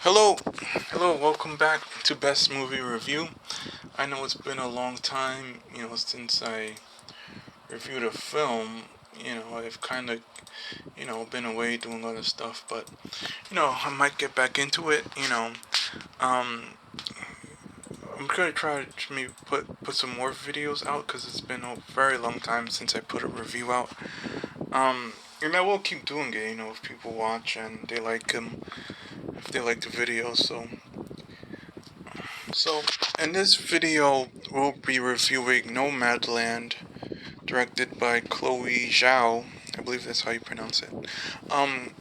Hello, welcome back to Best Movie Review. I know it's been a long time, since I reviewed a film. I've kind of, been away doing other stuff, but, I might get back into it. Um, I'm gonna try to maybe put some more videos out because it's been a very long time since I put a review out. And I will keep doing it, if people watch and they like them, if they like the video, So, in this video, we'll be reviewing Nomadland, directed by Chloe Zhao. I believe that's how you pronounce it. Um,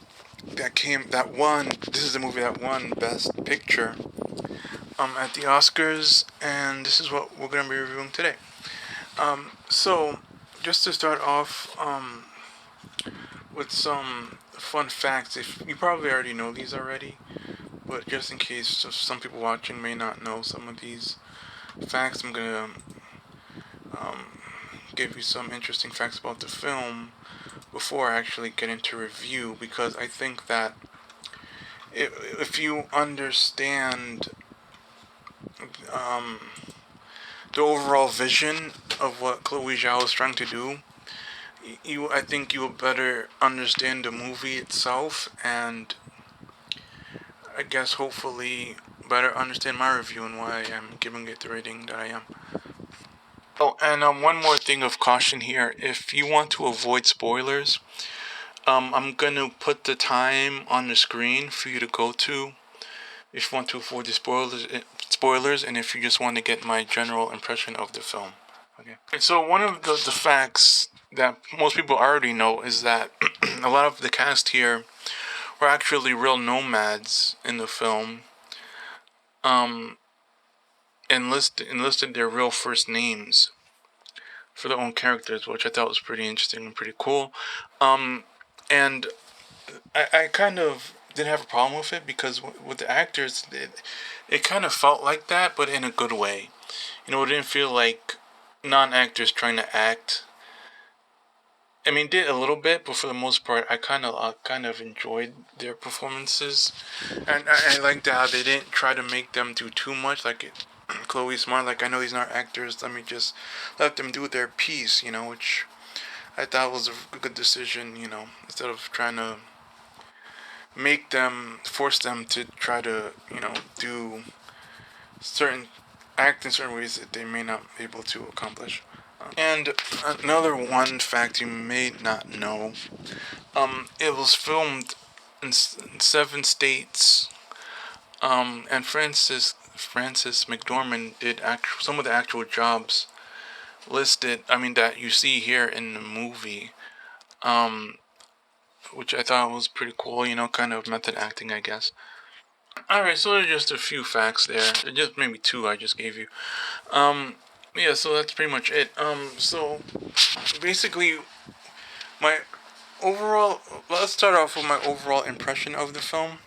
this is the movie that won Best Picture, at the Oscars, and this is what we're gonna be reviewing today. So, just to start off, with some fun facts, if you probably already know these already, but just in case some people watching may not know some of these facts, I'm gonna um, give you some interesting facts about the film before I actually get into review, because I think that if you understand um, the overall vision of what Chloe Zhao is trying to do, I think you will better understand the movie itself, and I guess hopefully better understand my review and why I'm giving it the rating that I am. Oh, and one more thing of caution here: if you want to avoid spoilers, I'm gonna put the time on the screen for you to go to if you want to avoid the spoilers, and if you just want to get my general impression of the film. Okay. And so one of the facts that most people already know is that a lot of the cast here were actually real nomads in the film. Um, enlisted their real first names for their own characters, which I thought was pretty interesting and pretty cool. Um, and I kind of didn't have a problem with it because with the actors, it kind of felt like that, but in a good way. It didn't feel like non-actors trying to act. I mean, did a little bit, but for the most part, I kind of enjoyed their performances, and I liked how they didn't try to make them do too much. Like Chloe Smart, like I know these aren't actors. Let me just let them do their piece, which I thought was a good decision. Instead of trying to force them to try to, do certain act in certain ways that they may not be able to accomplish. And another one fact you may not know, it was filmed in 7 states, and Frances McDormand did some of the actual jobs listed. I mean that you see here in the movie, um, which I thought was pretty cool. Kind of method acting, I guess. Alright, so there's just a few facts there. Just maybe two I just gave you. Um, yeah, so that's pretty much it. So basically, my overall. Let's start off with my overall impression of the film.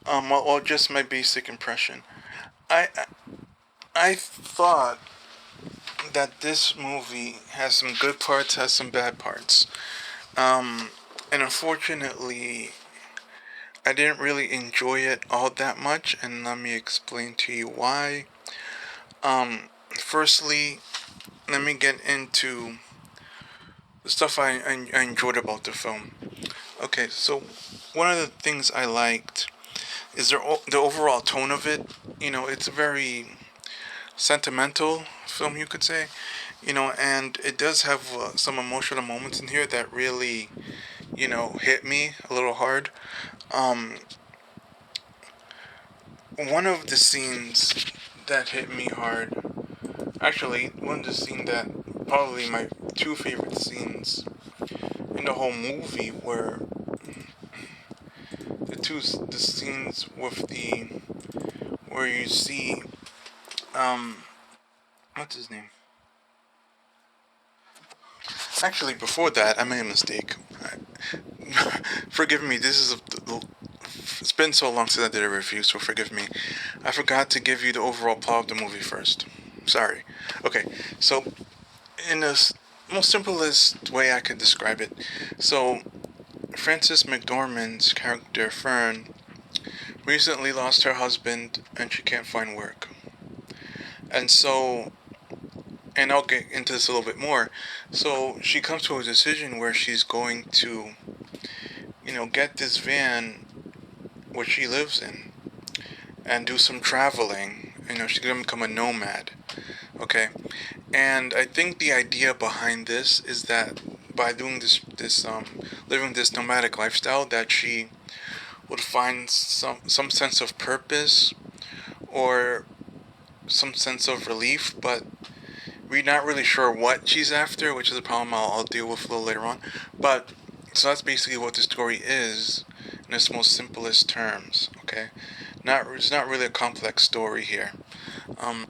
Well, just my basic impression. I I, I thought that this movie has some good parts, has some bad parts. Um, and unfortunately, I didn't really enjoy it all that much, and let me explain to you why. Firstly, let me get into the stuff I enjoyed about the film. Okay, so one of the things I liked is the overall tone of it. It's a very sentimental film, you could say. And it does have some emotional moments in here that really, hit me a little hard. Um, one of the scenes that hit me hard, actually, one of the scenes that probably my two favorite scenes in the whole movie were the scenes with the where you see what's his name? Actually, before that, I made a mistake. Forgive me. It's been so long since I did a review, so forgive me. I forgot to give you the overall plot of the movie first. Sorry. Okay, so in the most simplest way I could describe it, so Frances McDormand's character Fern recently lost her husband and she can't find work. And so, and I'll get into this a little bit more. So she comes to a decision where she's going to, get this van where she lives in and do some traveling. She's gonna become a nomad. Okay, and I think the idea behind this is that by doing living this nomadic lifestyle, that she would find some sense of purpose or some sense of relief, but we're not really sure what she's after, which is a problem I'll deal with a little later on. But so that's basically what the story is in its most simplest terms. Okay, it's not really a complex story here. Um,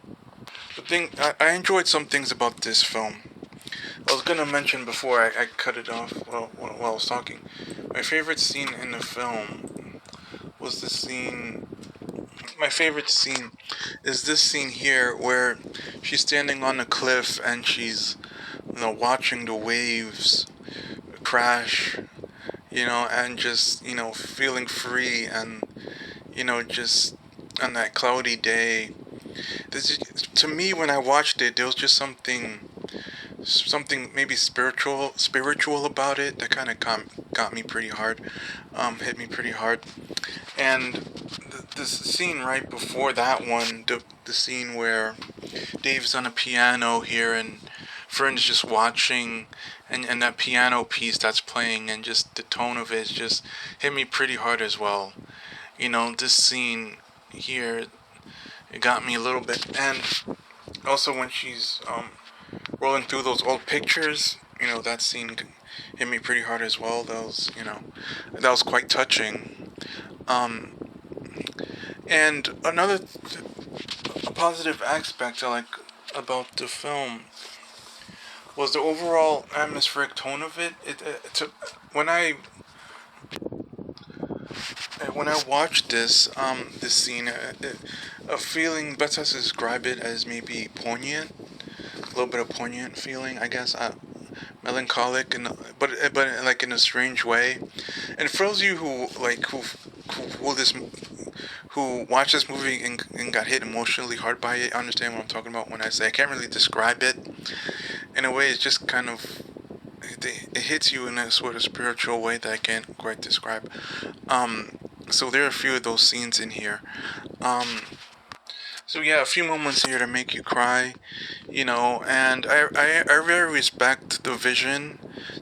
the thing I enjoyed some things about this film. I was gonna mention before I cut it off while I was talking. My favorite scene in the film was the scene. My favorite scene is this scene here where she's standing on a cliff and she's watching the waves crash, and just feeling free and just on that cloudy day. To me, when I watched it, there was just something maybe spiritual about it that kind of got me pretty hard, hit me pretty hard. And this scene right before that one, the scene where Dave's on a piano here and Fern's just watching, and that piano piece that's playing and just the tone of it just hit me pretty hard as well. This scene here, it got me a little bit. And also when she's rolling through those old pictures, that scene hit me pretty hard as well. That was quite touching. Um, and a positive aspect I like about the film was the overall atmospheric tone of it. When I watched this scene, a feeling, best to describe it as maybe poignant, a little bit of poignant feeling, I guess. Melancholic, but like in a strange way. And for those of you who watched this movie and got hit emotionally hard by it, understand what I'm talking about when I say I can't really describe it. In a way, it's just kind of it hits you in a sort of spiritual way that I can't quite describe. So there are a few of those scenes in here. Um, so yeah, a few moments here to make you cry, and I really respect the vision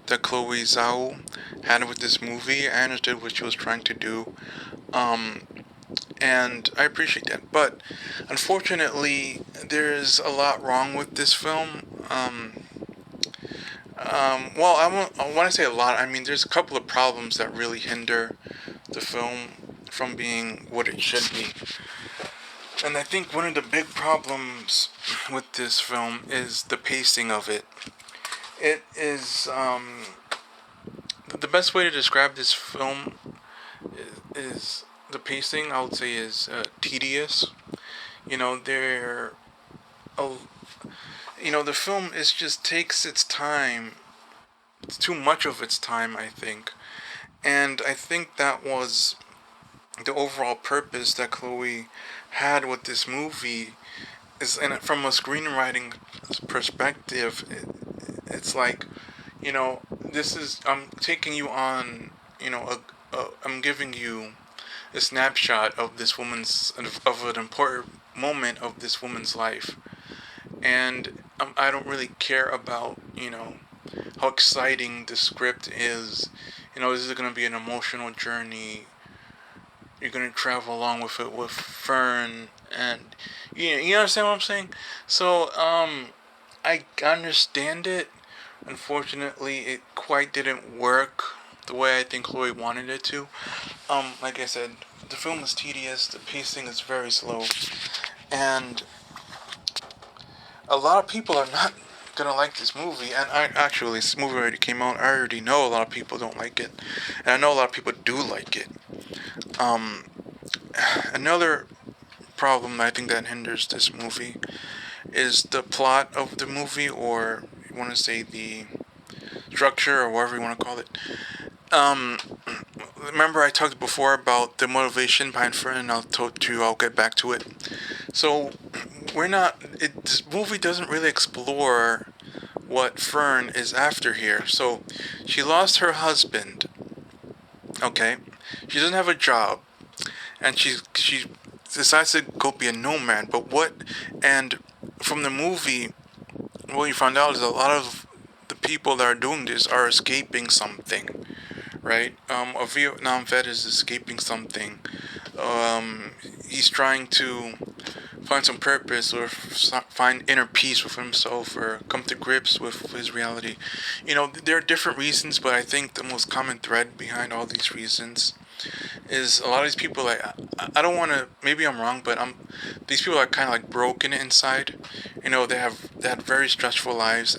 that Chloe Zhao had with this movie. I understood what she was trying to do. Um, and I appreciate that. But unfortunately, there's a lot wrong with this film. Well, when I say a lot, I mean there's a couple of problems that really hinder the film from being what it should be. And I think one of the big problems with this film is the pacing of it. It is, the best way to describe this film is the pacing, I would say, is tedious. You know, there, oh, the film is just takes its time. It's too much of its time, I think. And I think that was the overall purpose that Chloe had with this movie is, and from a screenwriting perspective, it's like, this is, I'm taking you on, I'm giving you a snapshot of this woman's, of an important moment of this woman's life. And I don't really care about, how exciting the script is. Is it going to be an emotional journey? You're going to travel along with it with Fern, and you understand what I'm saying? So I understand it. Unfortunately, it quite didn't work the way I think Chloe wanted it to. Like I said, the film is tedious, the pacing is very slow, and a lot of people are not gonna like this movie. And this movie already came out. I already know a lot of people don't like it, and I know a lot of people do like it. Um, Another problem I think that hinders this movie is the plot of the movie, or you want to say the structure, or whatever you want to call it. Um, remember I talked before about the motivation behind Fern, and I'll get back to it. So we're not. This movie doesn't really explore what Fern is after here. So she lost her husband. Okay, she doesn't have a job, and she decides to go be a nomad. But what? And from the movie, what you found out is a lot of the people that are doing this are escaping something, right? A Vietnam vet is escaping something. He's trying to find some purpose or find inner peace with himself or come to grips with his reality. There are different reasons, but I think the most common thread behind all these reasons is a lot of these people, like, I don't want to, maybe I'm wrong, but these people are kind of like broken inside. They had very stressful lives,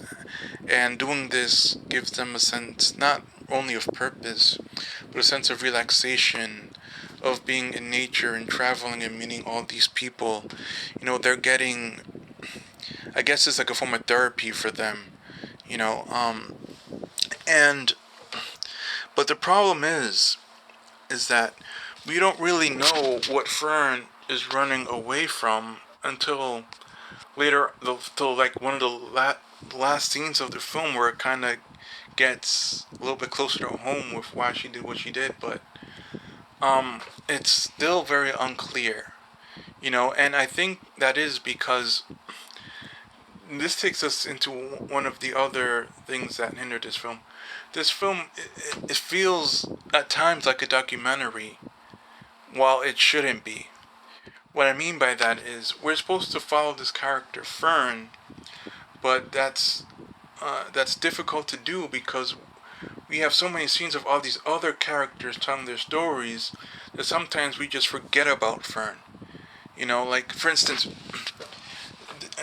and doing this gives them a sense not only of purpose, but a sense of relaxation, of being in nature and traveling and meeting all these people. They're getting, I guess it's like a form of therapy for them, you know. And but the problem is that we don't really know what Fern is running away from until later, till like one of the last scenes of the film, where it kind of gets a little bit closer to home with why she did what she did. But it's still very unclear, and I think that is because this takes us into one of the other things that hindered this film. This film, it feels at times like a documentary, while it shouldn't be. What I mean by that is we're supposed to follow this character Fern, but that's difficult to do because we have so many scenes of all these other characters telling their stories that sometimes we just forget about Fern. Like, for instance,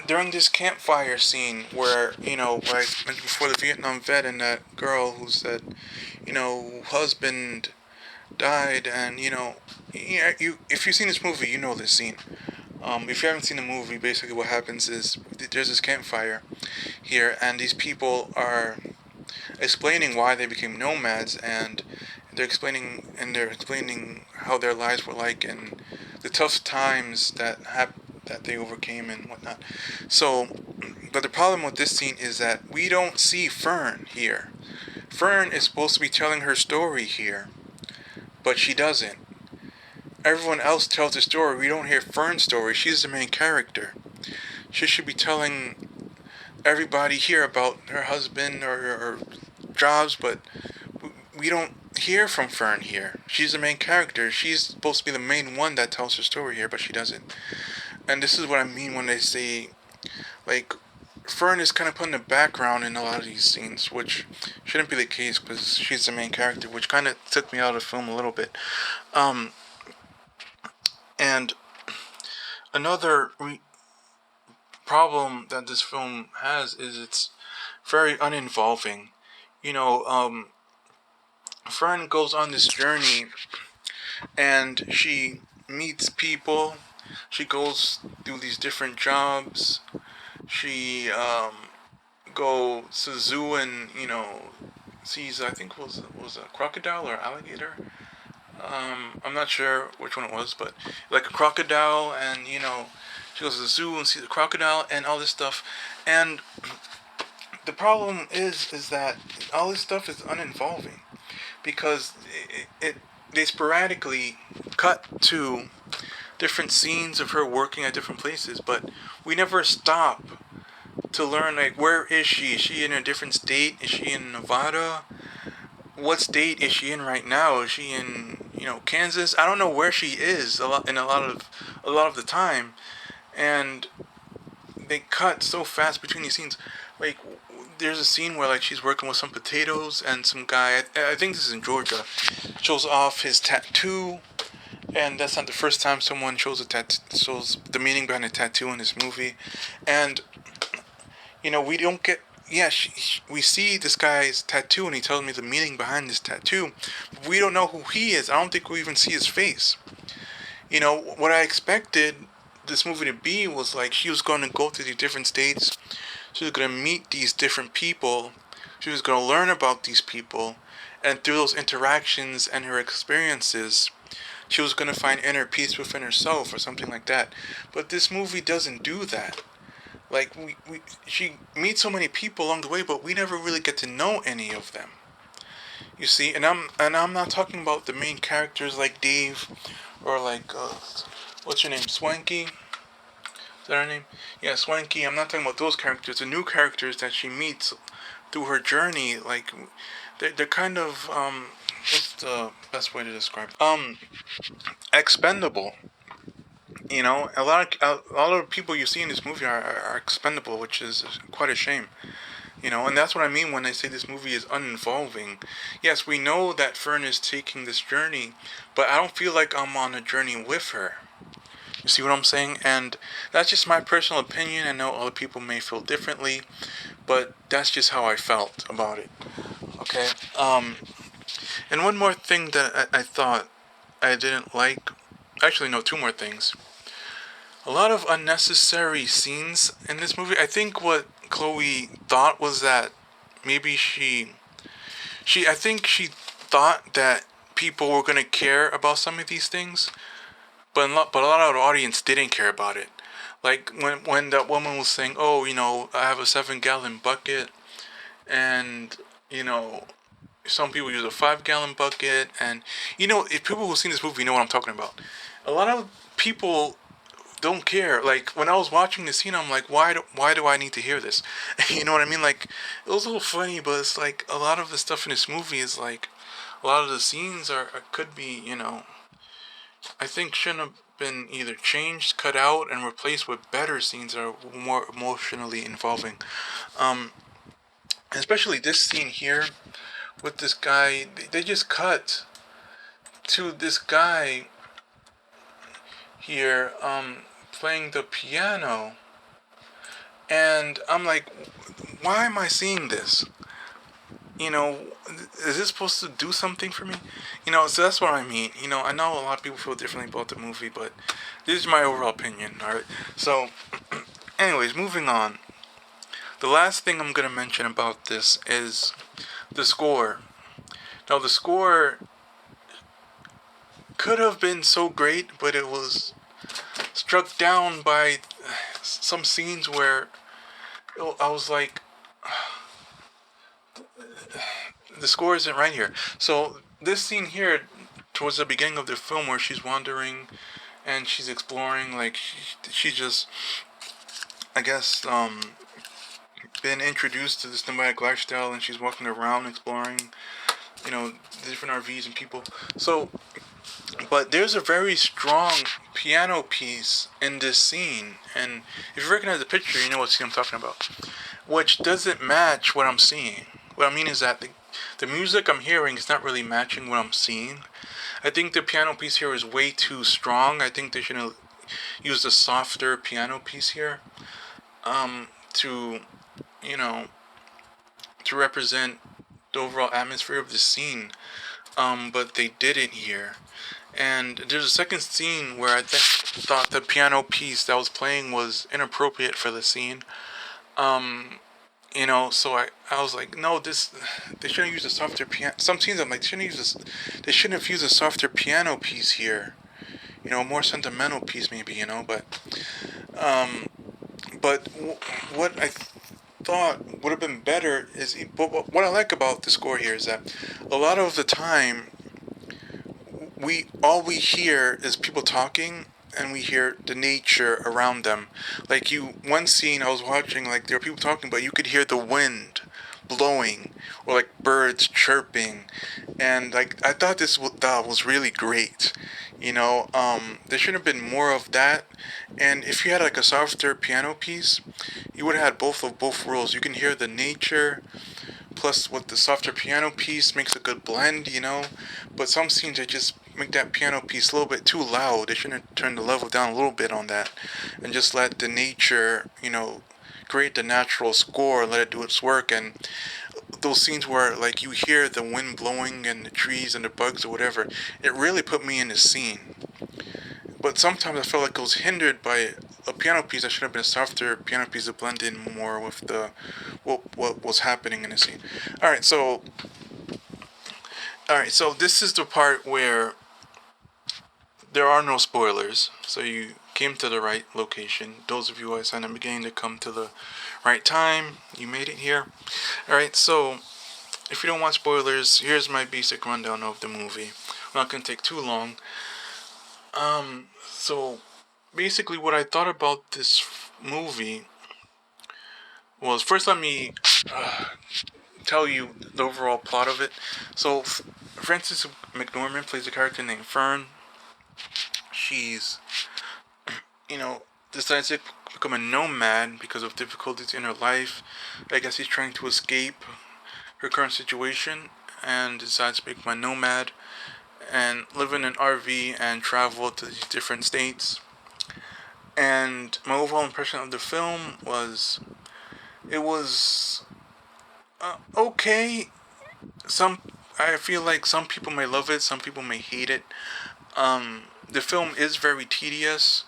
during this campfire scene where, like before, the Vietnam vet and that girl who said, husband died, and if you've seen this movie, you know this scene. If you haven't seen the movie, basically what happens is there's this campfire here, and these people are explaining why they became nomads, and they're explaining how their lives were like and the tough times that they overcame and whatnot. So, but the problem with this scene is that we don't see Fern here. Fern is supposed to be telling her story here, but she doesn't. Everyone else tells the story. We don't hear Fern's story. She's the main character. She should be telling everybody here about her husband or jobs, but we don't hear from Fern here. She's the main character. She's supposed to be the main one that tells her story here, but she doesn't. And this is what I mean when they say, like, Fern is kind of put in the background in a lot of these scenes, which shouldn't be the case because she's the main character, which kind of took me out of the film a little bit. And another problem that this film has is it's very uninvolving. Fern goes on this journey and she meets people. She goes through these different jobs. She goes to the zoo and sees, I think was a crocodile or alligator. I'm not sure which one it was, but like a crocodile, and she goes to the zoo and sees the crocodile and all this stuff. And the problem is that all this stuff is uninvolving because they sporadically cut to different scenes of her working at different places, but we never stop to learn, like, where is she? Is she in a different state? Is she in Nevada? What state is she in right now? Is she in Kansas? I don't know where she is a lot of the time, and they cut so fast between these scenes. Like, there's a scene where, like, she's working with some potatoes, and some guy, I think this is in Georgia, shows off his tattoo, and that's not the first time someone shows the meaning behind a tattoo in this movie. And we don't get, yeah, we see this guy's tattoo and he tells me the meaning behind this tattoo, but we don't know who he is. I don't think we even see his face. What I expected this movie to be was, like, she was going to go to these different states, she was going to meet these different people, she was going to learn about these people, and through those interactions and her experiences, she was going to find inner peace within herself or something like that. But this movie doesn't do that. Like she meets so many people along the way, but we never really get to know any of them. You see, and I'm not talking about the main characters like Dave or like what's your name, Swanky? Is that her name? Yeah, Swanky. I'm not talking about those characters. The new characters that she meets through her journey, like they're kind of what's the best way to describe it? Expendable. You know, a lot of people you see in this movie are expendable, which is quite a shame. You know, and that's what I mean when I say this movie is uninvolving. Yes, we know that Fern is taking this journey, but I don't feel like I'm on a journey with her. You see what I'm saying? And that's just my personal opinion. I know other people may feel differently, but that's just how I felt about it. Okay. And one more thing that I thought I didn't like. Actually, no, two more things. A lot of unnecessary scenes in this movie. I think what Chloe thought was that maybe I think she thought that people were gonna care about some of these things, but a lot of the audience didn't care about it. Like when that woman was saying, "Oh, you know, I have a 7 gallon bucket," and you know, some people use a 5 gallon bucket, and you know, if people who've seen this movie know what I'm talking about. A lot of people don't care. Like when I was watching the scene, I'm like, why do I need to hear this? You know what I mean? Like it was a little funny, but it's like a lot of the stuff in this movie is like a lot of the scenes are could be, you know, I think shouldn't have been either changed, cut out, and replaced with better scenes that are more emotionally involving. Um, Especially this scene here with this guy. They just cut to this guy here playing the piano, and I'm like, why am I seeing this? You know, is this supposed to do something for me? You know, so that's what I mean. You know, I know a lot of people feel differently about the movie, but this is my overall opinion. All right. So, anyways, moving on. The last thing I'm gonna mention about this is the score. Now, the score could have been so great, but it was struck down by some scenes where I was like, the score isn't right here. So this scene here, towards the beginning of the film, where she's wandering and she's exploring, like she just, I guess, been introduced to this nomadic lifestyle, and she's walking around exploring, you know, different RVs and people. So, but there's a very strong piano piece in this scene, and if you recognize the picture, you know what scene I'm talking about, which doesn't match what I'm seeing. What I mean is that the music I'm hearing is not really matching what I'm seeing. I think the piano piece here is way too strong. I think they should have used a softer piano piece here, to, you know, to represent the overall atmosphere of the scene. But they didn't here. And there's a second scene where I thought the piano piece that was playing was inappropriate for the scene. Um, you know, so I was like, no, they shouldn't use a softer piano. Some scenes I'm like, they shouldn't have used a softer piano piece here. You know, a more sentimental piece maybe. You know, um, but what I thought would have been better is, but what I like about the score here is that a lot of the time we all we hear is people talking, and we hear the nature around them. Like one scene I was watching, like there were people talking, but you could hear the wind blowing or like birds chirping, and like I thought that was really great. You know, there should have been more of that. And if you had like a softer piano piece, you would have had both worlds. You can hear the nature plus with the softer piano piece makes a good blend, you know. But some scenes they just make that piano piece a little bit too loud. They shouldn't have turned the level down a little bit on that, and just let the nature, you know, create the natural score and let it do its work. And those scenes where like you hear the wind blowing and the trees and the bugs or whatever, it really put me in the scene. But sometimes I felt like it was hindered by a piano piece that should have been a softer piano piece to blend in more with the what was happening in the scene. All right, so All right, so this is the part where there are no spoilers. So you came to the right location. Those of you who I signed in the beginning to come to the right time, you made it here. All right, so if you don't want spoilers, here's my basic rundown of the movie. I'm not gonna take too long. So basically, what I thought about this movie was, first let me tell you the overall plot of it. So Frances McDormand plays a character named Fern. She's, you know, decides to become a nomad because of difficulties in her life. I guess she's trying to escape her current situation and decides to become a nomad and live in an RV and travel to these different states. And my overall impression of the film was it was okay. Some I feel like some people may love it, some people may hate it. The film is very tedious.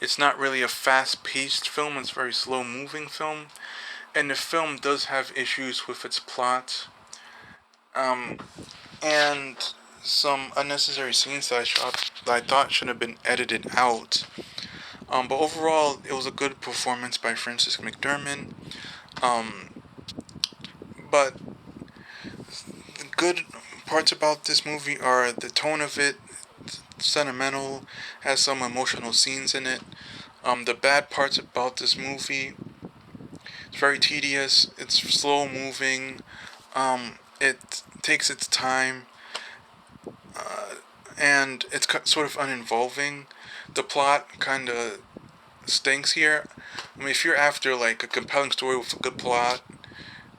It's not really a fast-paced film. It's a very slow-moving film, and the film does have issues with its plot, um, and some unnecessary scenes that I thought should have been edited out. But overall, it was a good performance by Frances McDormand. Um, but the good parts about this movie are the tone of it, sentimental, has some emotional scenes in it. The bad parts about this movie, it's very tedious, it's slow moving, it takes its time, and it's sort of uninvolving. The plot kind of stinks here. I mean, if you're after like a compelling story with a good plot,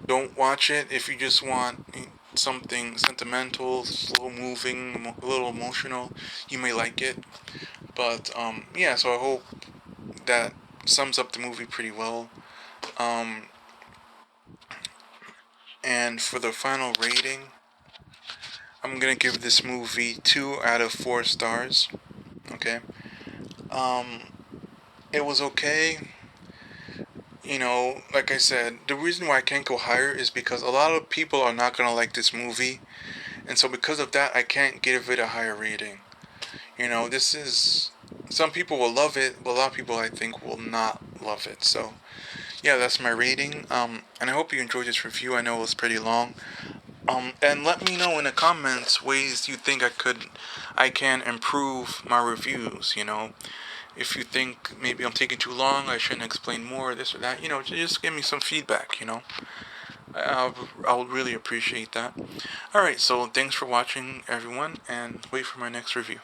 don't watch it. If you just want something sentimental, slow moving, a little emotional, you may like it. But yeah, so I hope that sums up the movie pretty well. Um, and for the final rating, I'm gonna give this movie 2 out of 4 stars. Okay. Um, it was okay. Like I said, the reason why I can't go higher is because a lot of people are not gonna like this movie, and so because of that, I can't give it a higher rating. This is some people will love it, but a lot of people I think will not love it. So yeah, that's my rating. And I hope you enjoyed this review. I know it was pretty long. And let me know in the comments ways you think I can improve my reviews. If you think maybe I'm taking too long, I shouldn't explain more, this or that. Just give me some feedback. I would really appreciate that. All right, so thanks for watching, everyone, and wait for my next review.